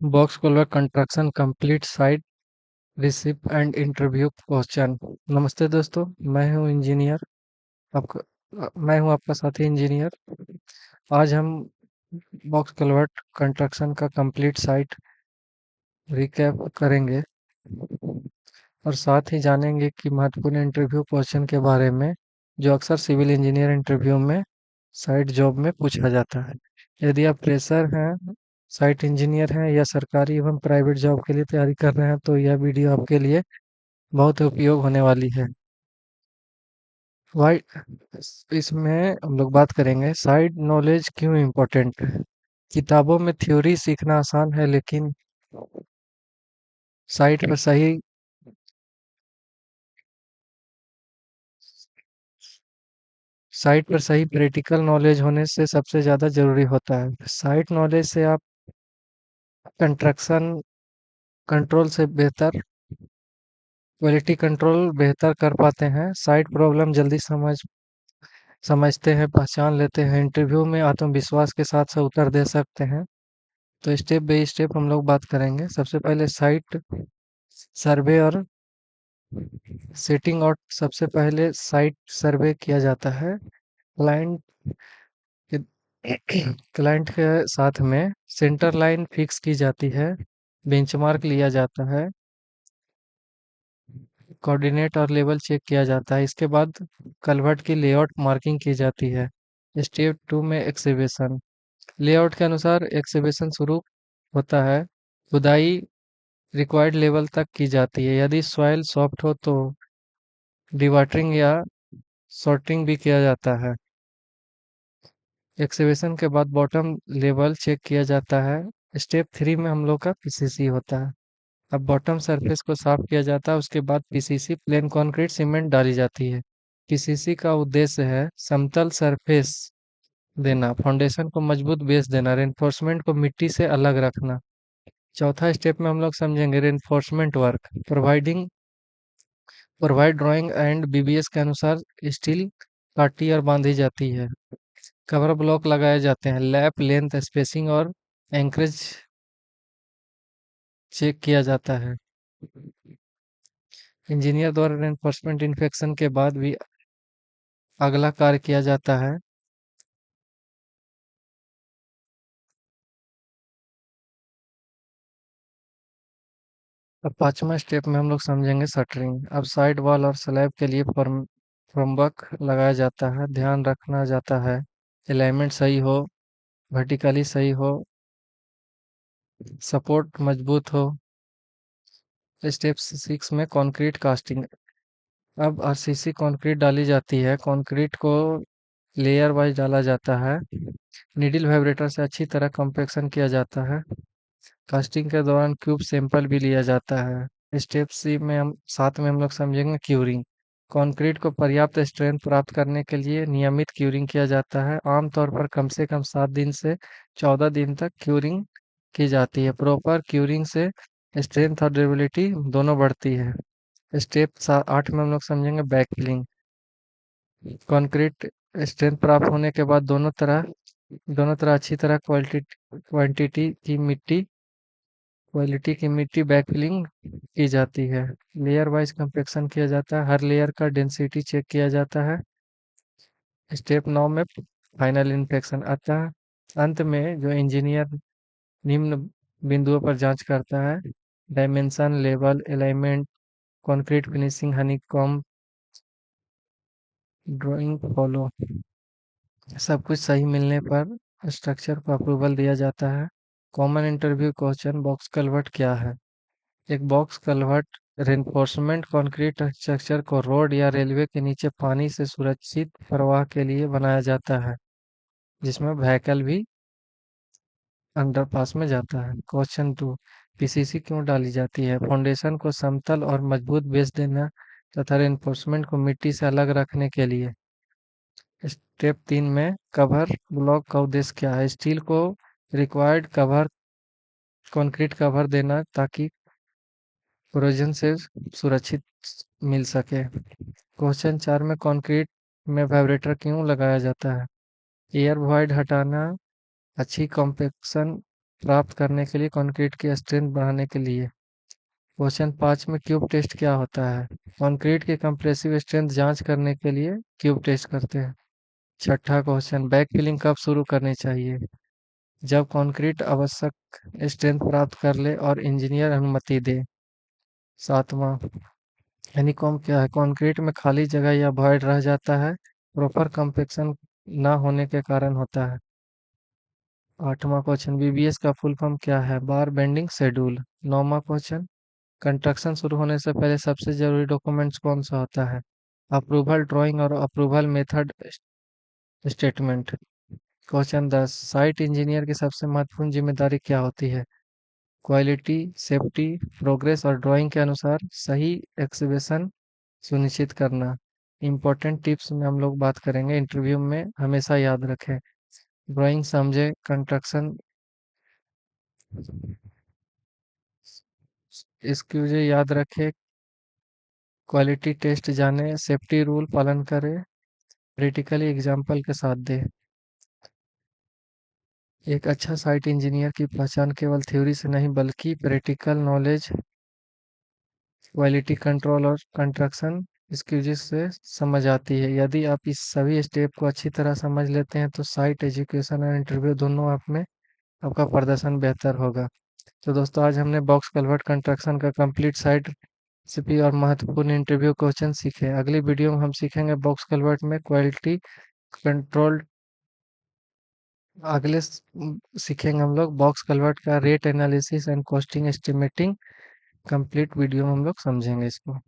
Box collar construction complete site receipt and interview question. नमस्ते दोस्तों, मैं हूं इंजीनियर मैं हूं आपका साथी इंजीनियर। आज हम बॉक्स कलवर्ट कंस्ट्रक्शन का कंप्लीट साइट रिकैप करेंगे और साथ ही जानेंगे कि महत्वपूर्ण इंटरव्यू क्वेश्चन के बारे में जो अक्सर सिविल इंजीनियर इंटरव्यू में साइट जॉब में पूछा जाता है। यदि आप फ्रेशर हैं, साइट इंजीनियर हैं या सरकारी एवं प्राइवेट जॉब के लिए तैयारी कर रहे हैं तो यह वीडियो आपके लिए बहुत उपयोग होने वाली है। वाई इसमें हम लोग बात करेंगे साइट नॉलेज क्यों इम्पोर्टेंट है। किताबों में थ्योरी सीखना आसान है, लेकिन साइट पर सही साइट पर सही प्रैक्टिकल नॉलेज होने से सबसे ज़्यादा ज़रूरी होता है। साइट नॉलेज से आप कंस्ट्रक्शन कंट्रोल से बेहतर क्वालिटी कंट्रोल बेहतर कर पाते हैं। साइट प्रॉब्लम जल्दी समझते हैं, पहचान लेते हैं, इंटरव्यू में आत्मविश्वास के साथ से उत्तर दे सकते हैं। तो स्टेप बाय स्टेप हम लोग बात करेंगे। सबसे पहले साइट सर्वे और सेटिंग आउट। सबसे पहले साइट सर्वे किया जाता है। क्लाइंट के क्लाइंट के साथ में सेंटर लाइन फिक्स की जाती है, बेंचमार्क लिया जाता है, कोऑर्डिनेट और लेवल चेक किया जाता है। इसके बाद कलवर्ट की लेआउट मार्किंग की जाती है। स्टेप 2 में एक्सकेवेशन। लेआउट के अनुसार एक्सकेवेशन शुरू होता है। खुदाई रिक्वायर्ड लेवल तक की जाती है। यदि सॉइल सॉफ्ट हो तो डिवाटरिंग या सॉर्टिंग भी किया जाता है। एक्सकेवेशन के बाद बॉटम लेवल चेक किया जाता है। स्टेप 3 में हम लोग का पीसीसी होता है। अब बॉटम सरफेस को साफ किया जाता है, उसके बाद पीसीसी प्लेन कंक्रीट सीमेंट डाली जाती है। पीसीसी का उद्देश्य है समतल सरफेस देना, फाउंडेशन को मजबूत बेस देना, रेनफोर्समेंट को मिट्टी से अलग रखना। चौथा स्टेप में हम लोग समझेंगे reinforcement work. Provide drawing and BBS के अनुसार स्टील काटी और बांधी जाती है। कवर ब्लॉक लगाए जाते हैं। लैप लेंथ स्पेसिंग और एंकरेज चेक किया जाता है। इंजीनियर द्वारा रेनफोर्समेंट इंस्पेक्शन के बाद भी अगला कार्य किया जाता है। अब पांचवा स्टेप में हम लोग समझेंगे शटरिंग। अब साइड वॉल और स्लैब के लिए फॉर्मवर्क लगाया जाता है। ध्यान रखना जाता है अलाइनमेंट सही हो, वर्टिकली सही हो, सपोर्ट मजबूत हो। स्टेप 6 में कंक्रीट कास्टिंग। अब आरसीसी कंक्रीट डाली जाती है। कंक्रीट को लेयर वाइज डाला जाता है। नीडल वाइब्रेटर से अच्छी तरह कंपैक्शन किया जाता है। कास्टिंग के दौरान क्यूब सैंपल भी लिया जाता है। स्टेप सी में हम साथ में हम लोग समझेंगे क्यूरिंग। कंक्रीट को पर्याप्त स्ट्रेंथ प्राप्त करने के लिए नियमित क्यूरिंग किया जाता है। आमतौर पर कम से कम 7 दिन से 14 दिन तक क्यूरिंग की जाती है। प्रॉपर क्यूरिंग से स्ट्रेंथ और ड्यूरेबिलिटी दोनों बढ़ती है। स्टेप 8 में हम लोग समझेंगे बैकफिलिंग। कंक्रीट स्ट्रेंथ प्राप्त होने के बाद दोनों तरह अच्छी तरह क्वांटिटी की मिट्टी क्वालिटी की मिट्टी बैकफिलिंग की जाती है। लेयर वाइज कंपेक्शन किया जाता है। हर लेयर का डेंसिटी चेक किया जाता है। स्टेप 9 में फाइनल इंस्पेक्शन। अतः अंत में जो इंजीनियर निम्न बिंदुओं पर जांच करता है: dimension, level, alignment, concrete finishing, honeycomb, drawing follow. सब कुछ सही मिलने पर स्ट्रक्चर को अप्रूवल दिया जाता है। Common interview question: box culvert क्या है? एक box culvert reinforcement concrete structure को रोड या रेलवे के नीचे पानी से सुरक्षित प्रवाह के लिए बनाया जाता है, जिसमें व्हीकल भी अंडरपास में जाता है। क्वेश्चन 2: पीसीसी क्यों डाली जाती है? फाउंडेशन को समतल और मजबूत बेस देना तथा रेनफोर्समेंट को मिट्टी से अलग रखने के लिए। स्टेप 3 में कवर ब्लॉक का उद्देश्य क्या है? स्टील को रिक्वायर्ड कवर कंक्रीट कवर देना ताकि कोरोजन से सुरक्षित मिल सके। क्वेश्चन 4 में कंक्रीट में वाइब्रेटर क्यों लगाया जाता है? एयर वॉइड हटाना, अच्छी कॉम्पेक्शन प्राप्त करने के लिए कंक्रीट की स्ट्रेंथ बढ़ाने के लिए। क्वेश्चन 5 में क्यूब टेस्ट क्या होता है? कंक्रीट की कंप्रेसिव स्ट्रेंथ जांच करने के लिए क्यूब टेस्ट करते हैं। छठा क्वेश्चन, बैक फिलिंग कब शुरू करनी चाहिए? जब कंक्रीट आवश्यक स्ट्रेंथ प्राप्त कर ले और इंजीनियर अनुमति दे। सातवां, हनीकॉम्ब क्या है? कंक्रीट में खाली जगह या वॉइड रह जाता है, प्रॉपर कंपैक्शन ना होने के कारण होता है। आठवां क्वेश्चन, बीबीएस का फुल फॉर्म क्या है? बार बेंडिंग शेड्यूल। नौवां क्वेश्चन, कंस्ट्रक्शन शुरू होने से पहले सबसे जरूरी डॉक्यूमेंट्स कौन सा होता है? अप्रूवल ड्राइंग और approval method statement. Question 10, site engineer की सबसे महत्वपूर्ण जिम्मेदारी क्या होती है? क्वालिटी, सेफ्टी, प्रोग्रेस और ड्राइंग के अनुसार सही एक्सहिबिशन सुनिश्चित करना। इम्पोर्टेंट टिप्स में हम लोग बात करेंगे, इंटरव्यू में हमेशा याद रखें। ड्राइंग समझे, कंस्ट्रक्शन एक्सक्यूजे याद रखें, क्वालिटी टेस्ट जाने, सेफ्टी रूल पालन करें, प्रैक्टिकली एग्जाम्पल के साथ दे। एक अच्छा साइट इंजीनियर की पहचान केवल थ्योरी से नहीं बल्कि प्रैक्टिकल नॉलेज, क्वालिटी कंट्रोल और कंस्ट्रक्शन एक्सक्यूजेस से समझ आती है। यदि आप इस सभी स्टेप को अच्छी तरह समझ लेते हैं तो साइट एजुकेशन और इंटरव्यू दोनों आप में आपका प्रदर्शन बेहतर होगा। तो दोस्तों, आज हमने बॉक्स कल्वर्ट कंस्ट्रक्शन का कंप्लीट साइट रेसिपी और महत्वपूर्ण इंटरव्यू क्वेश्चन सीखे। अगली वीडियो में हम सीखेंगे बॉक्स कल्वर्ट में क्वालिटी कंट्रोल। सीखेंगे हम लोग बॉक्स कल्वर्ट का rate analysis and costing estimating. Complete video में हम लोग समझेंगे इसको।